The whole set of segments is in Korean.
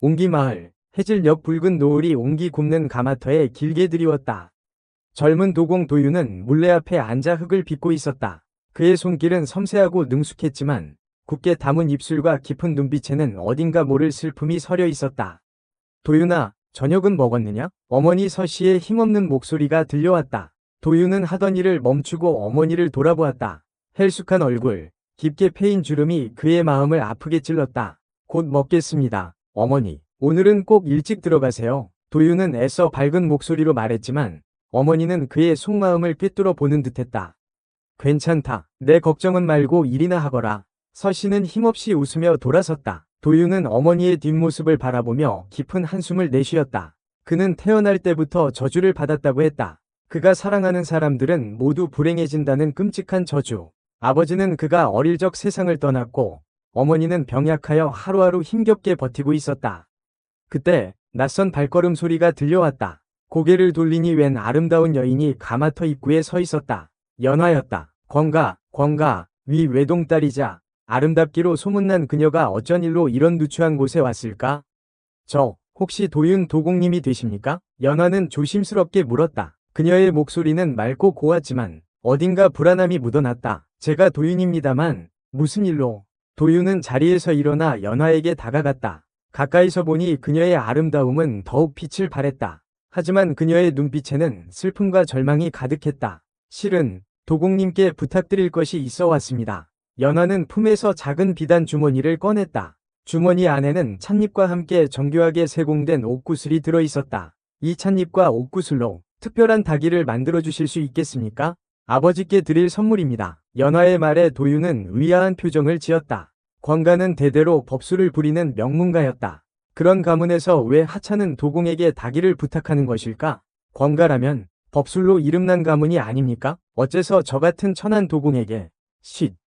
옹기마을, 해질녘 붉은 노을이 옹기 굽는 가마터에 길게 드리웠다. 젊은 도공 도유는 물레 앞에 앉아 흙을 빚고 있었다. 그의 손길은 섬세하고 능숙했지만 굳게 담은 입술과 깊은 눈빛에는 어딘가 모를 슬픔이 서려 있었다. 도윤아, 저녁은 먹었느냐? 어머니 서씨의 힘없는 목소리가 들려왔다. 도윤은 하던 일을 멈추고 어머니를 돌아보았다. 헬쑥한 얼굴, 깊게 패인 주름이 그의 마음을 아프게 찔렀다. 곧 먹겠습니다, 어머니. 오늘은 꼭 일찍 들어가세요. 도윤은 애써 밝은 목소리로 말했지만 어머니는 그의 속마음을 꿰뚫어 보는 듯했다. 괜찮다. 내 걱정은 말고 일이나 하거라. 서씨는 힘없이 웃으며 돌아섰다. 도윤은 어머니의 뒷모습을 바라보며 깊은 한숨을 내쉬었다. 그는 태어날 때부터 저주를 받았다고 했다. 그가 사랑하는 사람들은 모두 불행해진다는 끔찍한 저주. 아버지는 그가 어릴 적 세상을 떠났고 어머니는 병약하여 하루하루 힘겹게 버티고 있었다. 그때 낯선 발걸음 소리가 들려왔다. 고개를 돌리니 웬 아름다운 여인이 가마터 입구에 서 있었다. 연화였다. 권가, 위 외동딸이자 아름답기로 소문난 그녀가 어쩐 일로 이런 누추한 곳에 왔을까? 저, 혹시 도윤 도공님이 되십니까? 연화는 조심스럽게 물었다. 그녀의 목소리는 맑고 고왔지만 어딘가 불안함이 묻어났다. 제가 도윤입니다만 무슨 일로? 도윤은 자리에서 일어나 연화에게 다가갔다. 가까이서 보니 그녀의 아름다움은 더욱 빛을 발했다. 하지만 그녀의 눈빛에는 슬픔과 절망이 가득했다. 실은 도공님께 부탁드릴 것이 있어 왔습니다. 연화는 품에서 작은 비단 주머니를 꺼냈다. 주머니 안에는 찻잎과 함께 정교하게 세공된 옥구슬이 들어있었다. 이 찻잎과 옥구슬로 특별한 닭이를 만들어 주실 수 있겠습니까? 아버지께 드릴 선물입니다. 연화의 말에 도윤은 의아한 표정을 지었다. 권가는 대대로 법술을 부리는 명문가였다. 그런 가문에서 왜 하찮은 도공에게 닭이를 부탁하는 것일까? 권가라면 법술로 이름난 가문이 아닙니까? 어째서 저 같은 천한 도공에게?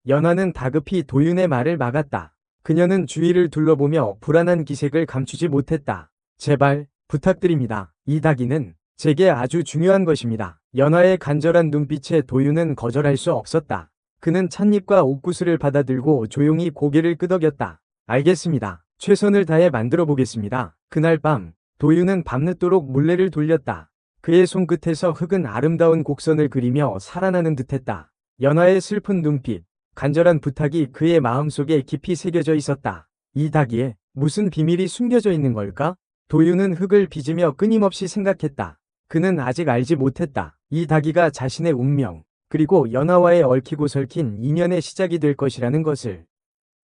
연화는 다급히 도윤의 말을 막았다. 그녀는 주위를 둘러보며 불안한 기색을 감추지 못했다. 제발 부탁드립니다. 이 닭이는 제게 아주 중요한 것입니다. 연화의 간절한 눈빛에 도윤은 거절할 수 없었다. 그는 찻잎과 옥구슬을 받아들고 조용히 고개를 끄덕였다. 알겠습니다. 최선을 다해 만들어 보겠습니다. 그날 밤 도윤은 밤늦도록 물레를 돌렸다. 그의 손끝에서 흙은 아름다운 곡선을 그리며 살아나는 듯했다. 연화의 슬픈 눈빛, 간절한 부탁이 그의 마음속에 깊이 새겨져 있었다. 이 닭이에 무슨 비밀이 숨겨져 있는 걸까? 도윤은 흙을 빚으며 끊임없이 생각했다. 그는 아직 알지 못했다. 이 닭이가 자신의 운명, 그리고 연화와의 얽히고 설킨 인연의 시작이 될 것이라는 것을.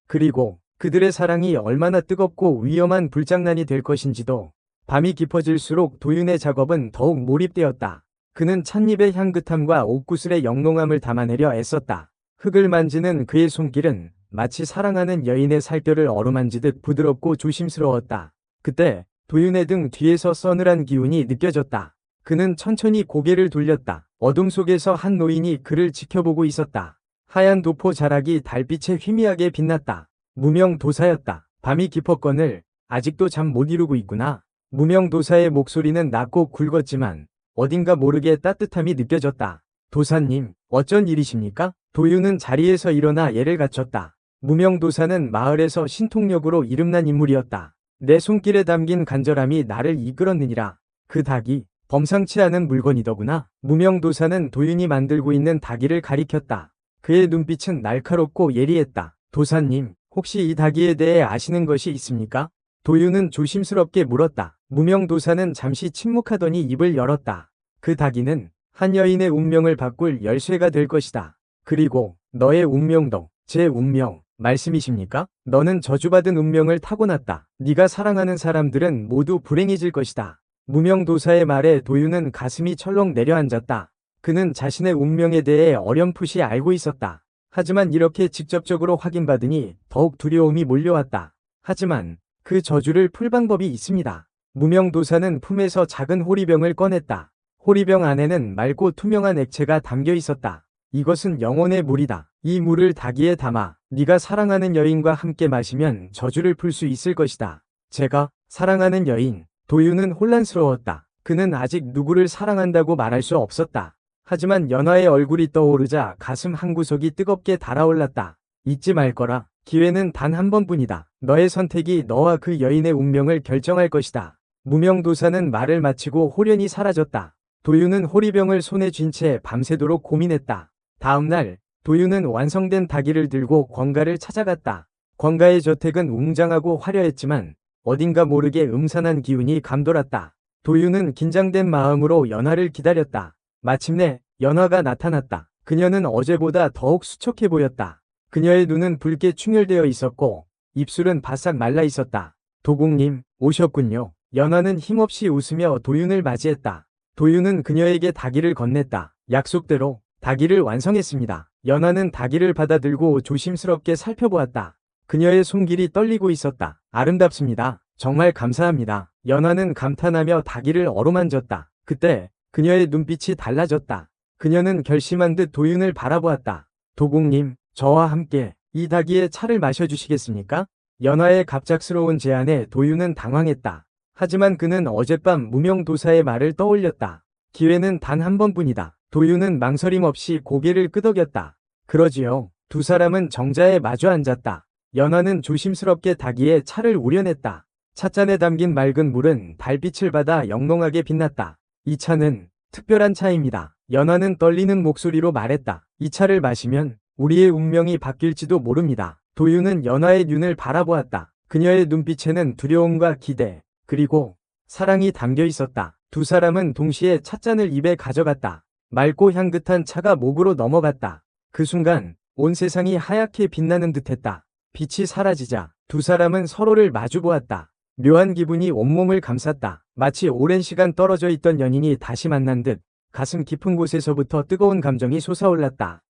그리고 그들의 사랑이 얼마나 뜨겁고 위험한 불장난이 될 것인지도. 밤이 깊어질수록 도윤의 작업은 더욱 몰입되었다. 그는 찻잎의 향긋함과 옥구슬의 영롱함을 담아내려 애썼다. 흙을 만지는 그의 손길은 마치 사랑하는 여인의 살결을 어루만지듯 부드럽고 조심스러웠다. 그때 도윤의 등 뒤에서 서늘한 기운이 느껴졌다. 그는 천천히 고개를 돌렸다. 어둠 속에서 한 노인이 그를 지켜보고 있었다. 하얀 도포 자락이 달빛에 희미하게 빛났다. 무명도사였다. 밤이 깊었거늘 아직도 잠 못 이루고 있구나. 무명도사의 목소리는 낮고 굵었지만 어딘가 모르게 따뜻함이 느껴졌다. 도사님, 어쩐 일이십니까? 도윤은 자리에서 일어나 예를 갖췄다. 무명도사는 마을에서 신통력으로 이름난 인물이었다. 내 손길에 담긴 간절함이 나를 이끌었느니라. 그 닭이 범상치 않은 물건이더구나. 무명도사는 도윤이 만들고 있는 닭이를 가리켰다. 그의 눈빛은 날카롭고 예리했다. 도사님, 혹시 이 닭이에 대해 아시는 것이 있습니까? 도윤은 조심스럽게 물었다. 무명도사는 잠시 침묵하더니 입을 열었다. 그 닭이는 한 여인의 운명을 바꿀 열쇠가 될 것이다. 그리고 너의 운명도 제 운명 말씀이십니까? 너는 저주받은 운명을 타고났다. 네가 사랑하는 사람들은 모두 불행해질 것이다. 무명도사의 말에 도윤은 가슴이 철렁 내려앉았다. 그는 자신의 운명에 대해 어렴풋이 알고 있었다. 하지만 이렇게 직접적으로 확인받으니 더욱 두려움이 몰려왔다. 하지만 그 저주를 풀 방법이 있습니다. 무명도사는 품에서 작은 호리병을 꺼냈다. 호리병 안에는 맑고 투명한 액체가 담겨 있었다. 이것은 영혼의 물이다. 이 물을 닭이에 담아 네가 사랑하는 여인과 함께 마시면 저주를 풀 수 있을 것이다. 제가 사랑하는 여인. 도윤은 혼란스러웠다. 그는 아직 누구를 사랑한다고 말할 수 없었다. 하지만 연화의 얼굴이 떠오르자 가슴 한구석이 뜨겁게 달아올랐다. 잊지 말 거라. 기회는 단 한 번뿐이다. 너의 선택이 너와 그 여인의 운명을 결정할 것이다. 무명도사는 말을 마치고 홀연히 사라졌다. 도윤은 호리병을 손에 쥔 채 밤새도록 고민했다. 다음날 도윤은 완성된 닭이를 들고 권가를 찾아갔다. 권가의 저택은 웅장하고 화려했지만 어딘가 모르게 음산한 기운이 감돌았다. 도윤은 긴장된 마음으로 연화를 기다렸다. 마침내 연화가 나타났다. 그녀는 어제보다 더욱 수척해 보였다. 그녀의 눈은 붉게 충혈되어 있었고 입술은 바싹 말라 있었다. 도공님, 오셨군요. 연화는 힘없이 웃으며 도윤을 맞이했다. 도윤은 그녀에게 닭이를 건넸다. 약속대로 닭이를 완성했습니다. 연화는 닭이를 받아들고 조심스럽게 살펴보았다. 그녀의 손길이 떨리고 있었다. 아름답습니다. 정말 감사합니다. 연화는 감탄하며 닭이를 어루만졌다. 그때 그녀의 눈빛이 달라졌다. 그녀는 결심한 듯 도윤을 바라보았다. 도공님, 저와 함께 이 닭이의 차를 마셔주시겠습니까? 연화의 갑작스러운 제안에 도윤은 당황했다. 하지만 그는 어젯밤 무명도사의 말을 떠올렸다. 기회는 단 한 번뿐이다. 도윤은 망설임 없이 고개를 끄덕였다. 그러지요. 두 사람은 정자에 마주 앉았다. 연화는 조심스럽게 닭이의 차를 우려냈다. 찻잔에 담긴 맑은 물은 달빛을 받아 영롱하게 빛났다. 이 차는 특별한 차입니다. 연화는 떨리는 목소리로 말했다. 이 차를 마시면 우리의 운명이 바뀔지도 모릅니다. 도윤은 연화의 눈을 바라보았다. 그녀의 눈빛에는 두려움과 기대, 그리고 사랑이 담겨 있었다. 두 사람은 동시에 찻잔을 입에 가져갔다. 맑고 향긋한 차가 목으로 넘어갔다. 그 순간 온 세상이 하얗게 빛나는 듯했다. 빛이 사라지자 두 사람은 서로를 마주보았다. 묘한 기분이 온몸을 감쌌다. 마치 오랜 시간 떨어져 있던 연인이 다시 만난 듯 가슴 깊은 곳에서부터 뜨거운 감정이 솟아올랐다.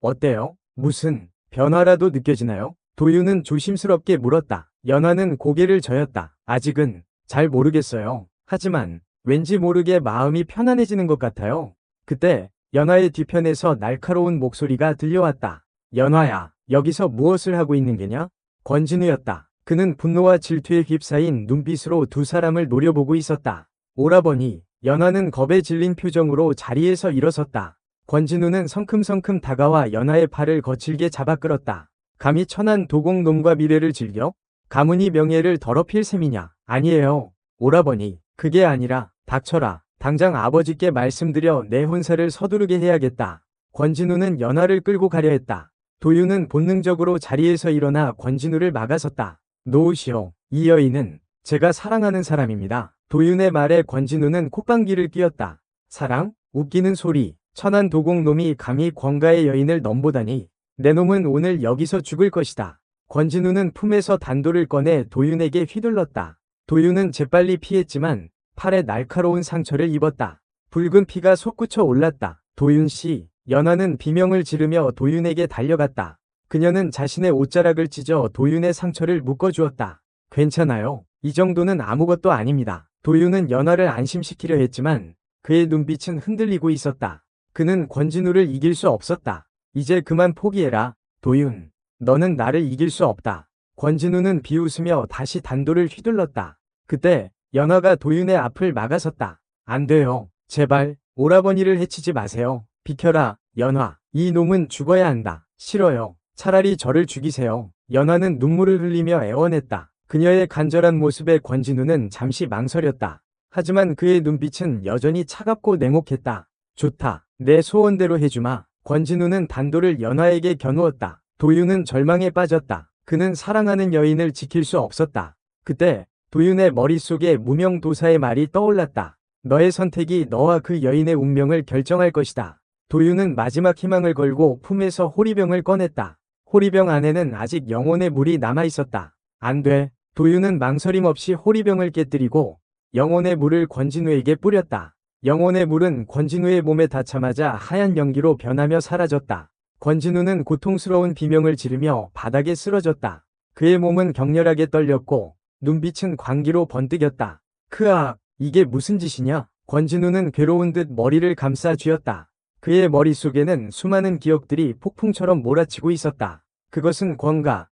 어때요? 무슨 변화라도 느껴지나요? 도윤은 조심스럽게 물었다. 연화는 고개를 저었다. 아직은 잘 모르겠어요. 하지만 왠지 모르게 마음이 편안해지는 것 같아요. 그때 연화의 뒤편에서 날카로운 목소리가 들려왔다. 연화야, 여기서 무엇을 하고 있는 게냐? 권진우였다. 그는 분노와 질투에 휩싸인 눈빛으로 두 사람을 노려보고 있었다. 오라버니, 연화는 겁에 질린 표정으로 자리에서 일어섰다. 권진우는 성큼성큼 다가와 연화의 팔을 거칠게 잡아 끌었다. 감히 천한 도공놈과 미래를 즐겨? 가문이 명예를 더럽힐 셈이냐? 아니에요. 오라버니, 그게 아니라 닥쳐라. 당장 아버지께 말씀드려 내 혼사를 서두르게 해야겠다. 권진우는 연화를 끌고 가려 했다. 도윤은 본능적으로 자리에서 일어나 권진우를 막아섰다. 놓으시오. 이 여인은 제가 사랑하는 사람입니다. 도윤의 말에 권진우는 콧방귀를 뀌었다. 사랑? 웃기는 소리. 천한 도공놈이 감히 권가의 여인을 넘보다니. 내 놈은 오늘 여기서 죽을 것이다. 권진우는 품에서 단도를 꺼내 도윤에게 휘둘렀다. 도윤은 재빨리 피했지만 팔에 날카로운 상처를 입었다. 붉은 피가 솟구쳐 올랐다. 도윤씨, 연화는 비명을 지르며 도윤에게 달려갔다. 그녀는 자신의 옷자락을 찢어 도윤의 상처를 묶어주었다. 괜찮아요. 이 정도는 아무것도 아닙니다. 도윤은 연화를 안심시키려 했지만 그의 눈빛은 흔들리고 있었다. 그는 권진우를 이길 수 없었다. 이제 그만 포기해라. 도윤, 너는 나를 이길 수 없다. 권진우는 비웃으며 다시 단도를 휘둘렀다. 그때 연화가 도윤의 앞을 막아섰다. 안 돼요. 제발 오라버니를 해치지 마세요. 비켜라. 연화, 이 놈은 죽어야 한다. 싫어요. 차라리 저를 죽이세요. 연화는 눈물을 흘리며 애원했다. 그녀의 간절한 모습에 권진우는 잠시 망설였다. 하지만 그의 눈빛은 여전히 차갑고 냉혹했다. 좋다. 내 소원대로 해주마. 권진우는 단도를 연화에게 겨누었다. 도윤은 절망에 빠졌다. 그는 사랑하는 여인을 지킬 수 없었다. 그때 도윤의 머릿속에 무명도사의 말이 떠올랐다. 너의 선택이 너와 그 여인의 운명을 결정할 것이다. 도윤은 마지막 희망을 걸고 품에서 호리병을 꺼냈다. 호리병 안에는 아직 영혼의 물이 남아있었다. 안 돼. 도윤은 망설임 없이 호리병을 깨뜨리고 영혼의 물을 권진우에게 뿌렸다. 영혼의 물은 권진우의 몸에 닿자마자 하얀 연기로 변하며 사라졌다. 권진우는 고통스러운 비명을 지르며 바닥에 쓰러졌다. 그의 몸은 격렬하게 떨렸고 눈빛은 광기로 번뜩였다. 크악, 이게 무슨 짓이냐? 권진우는 괴로운 듯 머리를 감싸 쥐었다. 그의 머릿속에는 수많은 기억들이 폭풍처럼 몰아치고 있었다. 그것은 권가,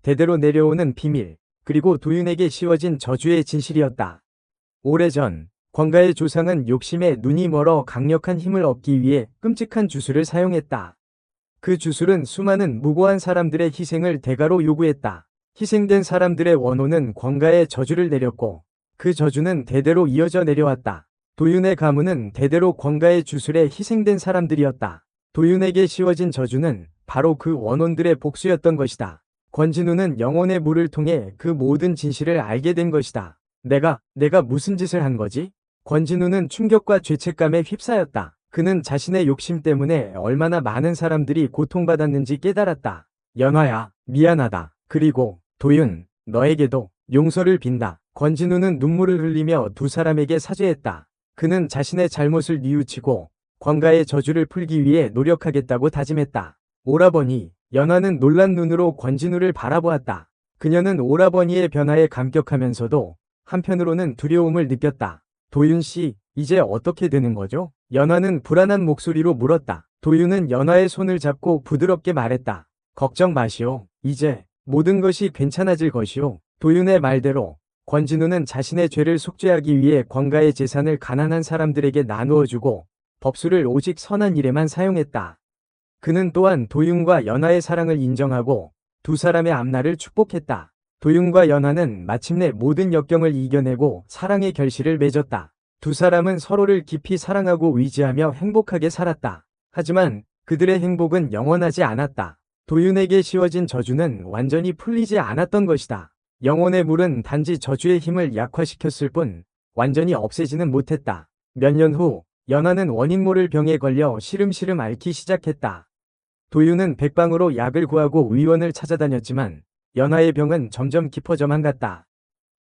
대대로 내려오는 비밀, 그리고 도윤에게 씌워진 저주의 진실이었다. 오래전 권가의 조상은 욕심에 눈이 멀어 강력한 힘을 얻기 위해 끔찍한 주술을 사용했다. 그 주술은 수많은 무고한 사람들의 희생을 대가로 요구했다. 희생된 사람들의 원호는 권가에 저주를 내렸고 그 저주는 대대로 이어져 내려왔다. 도윤의 가문은 대대로 권가의 주술에 희생된 사람들이었다. 도윤에게 씌워진 저주는 바로 그 원혼들의 복수였던 것이다. 권진우는 영혼의 물을 통해 그 모든 진실을 알게 된 것이다. 내가 무슨 짓을 한 거지? 권진우는 충격과 죄책감에 휩싸였다. 그는 자신의 욕심 때문에 얼마나 많은 사람들이 고통받았는지 깨달았다. 연화야, 미안하다. 그리고 도윤, 너에게도 용서를 빈다. 권진우는 눈물을 흘리며 두 사람에게 사죄했다. 그는 자신의 잘못을 뉘우치고 권가의 저주를 풀기 위해 노력하겠다고 다짐했다. 오라버니, 연화는 놀란 눈으로 권진우를 바라보았다. 그녀는 오라버니의 변화에 감격하면서도 한편으로는 두려움을 느꼈다. 도윤씨, 이제 어떻게 되는 거죠? 연화는 불안한 목소리로 물었다. 도윤은 연화의 손을 잡고 부드럽게 말했다. 걱정 마시오. 이제 모든 것이 괜찮아질 것이오. 도윤의 말대로 권진우는 자신의 죄를 속죄하기 위해 권가의 재산을 가난한 사람들에게 나누어주고 법수를 오직 선한 일에만 사용했다. 그는 또한 도윤과 연화의 사랑을 인정하고 두 사람의 앞날을 축복했다. 도윤과 연화는 마침내 모든 역경을 이겨내고 사랑의 결실을 맺었다. 두 사람은 서로를 깊이 사랑하고 의지하며 행복하게 살았다. 하지만 그들의 행복은 영원하지 않았다. 도윤에게 씌워진 저주는 완전히 풀리지 않았던 것이다. 영혼의 물은 단지 저주의 힘을 약화시켰을 뿐 완전히 없애지는 못했다. 몇 년 후 연화는 원인 모를 병에 걸려 시름시름 앓기 시작했다. 도윤은 백방으로 약을 구하고 의원을 찾아다녔지만 연화의 병은 점점 깊어져만 갔다.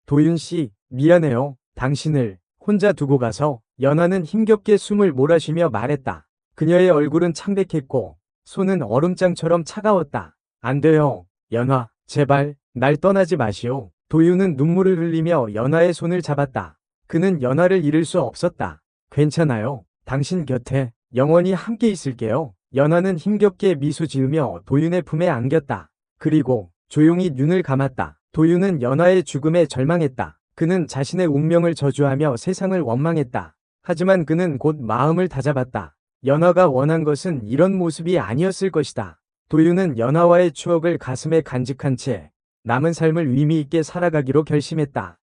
도윤씨, 미안해요. 당신을 혼자 두고 가서. 연화는 힘겹게 숨을 몰아쉬며 말했다. 그녀의 얼굴은 창백했고 손은 얼음장처럼 차가웠다. 안 돼요. 연화, 제발 날 떠나지 마시오. 도윤은 눈물을 흘리며 연화의 손을 잡았다. 그는 연화를 잃을 수 없었다. 괜찮아요. 당신 곁에 영원히 함께 있을게요. 연화는 힘겹게 미소 지으며 도윤의 품에 안겼다. 그리고 조용히 눈을 감았다. 도윤은 연화의 죽음에 절망했다. 그는 자신의 운명을 저주하며 세상을 원망했다. 하지만 그는 곧 마음을 다잡았다. 연화가 원한 것은 이런 모습이 아니었을 것이다. 도윤은 연화와의 추억을 가슴에 간직한 채 남은 삶을 의미 있게 살아가기로 결심했다.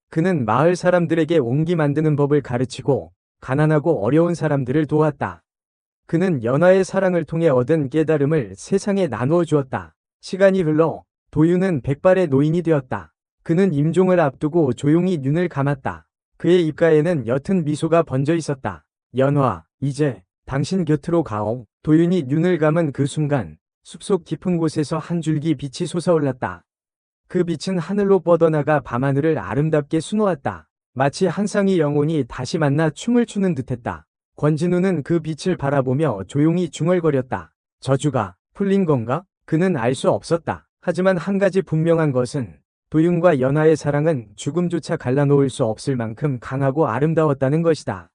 그는 마을 사람들에게 옹기 만드는 법을 가르치고 가난하고 어려운 사람들을 도왔다. 그는 연화의 사랑을 통해 얻은 깨달음을 세상에 나누어 주었다. 시간이 흘러 도윤은 백발의 노인이 되었다. 그는 임종을 앞두고 조용히 눈을 감았다. 그의 입가에는 옅은 미소가 번져 있었다. 연화, 이제 당신 곁으로 가오. 도윤이 눈을 감은 그 순간 숲속 깊은 곳에서 한 줄기 빛이 솟아올랐다. 그 빛은 하늘로 뻗어나가 밤하늘을 아름답게 수놓았다. 마치 한 쌍의 영혼이 다시 만나 춤을 추는 듯했다. 권진우는 그 빛을 바라보며 조용히 중얼거렸다. 저주가 풀린 건가? 그는 알 수 없었다. 하지만 한 가지 분명한 것은 도윤과 연화의 사랑은 죽음조차 갈라놓을 수 없을 만큼 강하고 아름다웠다는 것이다.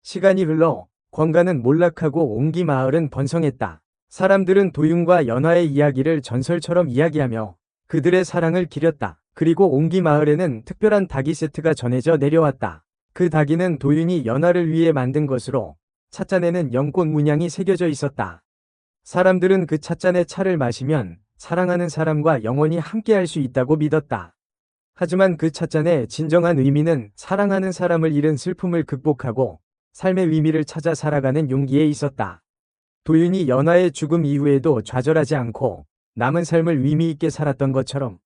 시간이 흘러 권가는 몰락하고 옹기 마을은 번성했다. 사람들은 도윤과 연화의 이야기를 전설처럼 이야기하며 그들의 사랑을 기렸다. 그리고 옹기 마을에는 특별한 닭이 세트가 전해져 내려왔다. 그 닭이는 도윤이 연화를 위해 만든 것으로 찻잔에는 연꽃 문양이 새겨져 있었다. 사람들은 그 찻잔의 차를 마시면 사랑하는 사람과 영원히 함께할 수 있다고 믿었다. 하지만 그 찻잔의 진정한 의미는 사랑하는 사람을 잃은 슬픔을 극복하고 삶의 의미를 찾아 살아가는 용기에 있었다. 도윤이 연화의 죽음 이후에도 좌절하지 않고 남은 삶을 의미 있게 살았던 것처럼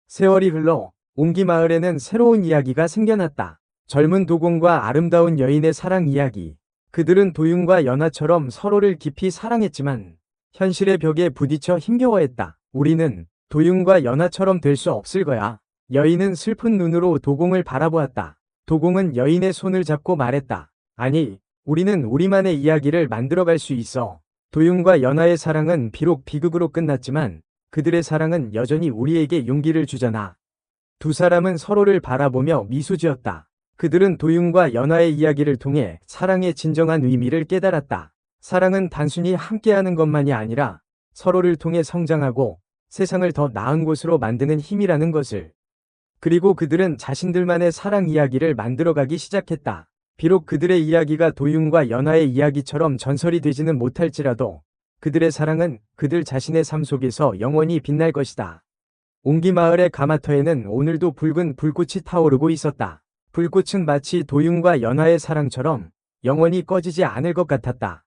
세월이 흘러 옹기 마을에는 새로운 이야기가 생겨났다. 젊은 도공과 아름다운 여인의 사랑 이야기. 그들은 도윤과 연화처럼 서로를 깊이 사랑했지만 현실의 벽에 부딪혀 힘겨워했다. 우리는 도윤과 연화처럼 될 수 없을 거야. 여인은 슬픈 눈으로 도공을 바라보았다. 도공은 여인의 손을 잡고 말했다. 아니, 우리는 우리만의 이야기를 만들어갈 수 있어. 도윤과 연화의 사랑은 비록 비극으로 끝났지만 그들의 사랑은 여전히 우리에게 용기를 주잖아. 두 사람은 서로를 바라보며 미소 지었다. 그들은 도윤과 연화의 이야기를 통해 사랑의 진정한 의미를 깨달았다. 사랑은 단순히 함께하는 것만이 아니라 서로를 통해 성장하고 세상을 더 나은 곳으로 만드는 힘이라는 것을. 그리고 그들은 자신들만의 사랑 이야기를 만들어가기 시작했다. 비록 그들의 이야기가 도윤과 연화의 이야기처럼 전설이 되지는 못할지라도 그들의 사랑은 그들 자신의 삶 속에서 영원히 빛날 것이다. 옹기 마을의 가마터에는 오늘도 붉은 불꽃이 타오르고 있었다. 불꽃은 마치 도윤과 연하의 사랑처럼 영원히 꺼지지 않을 것 같았다.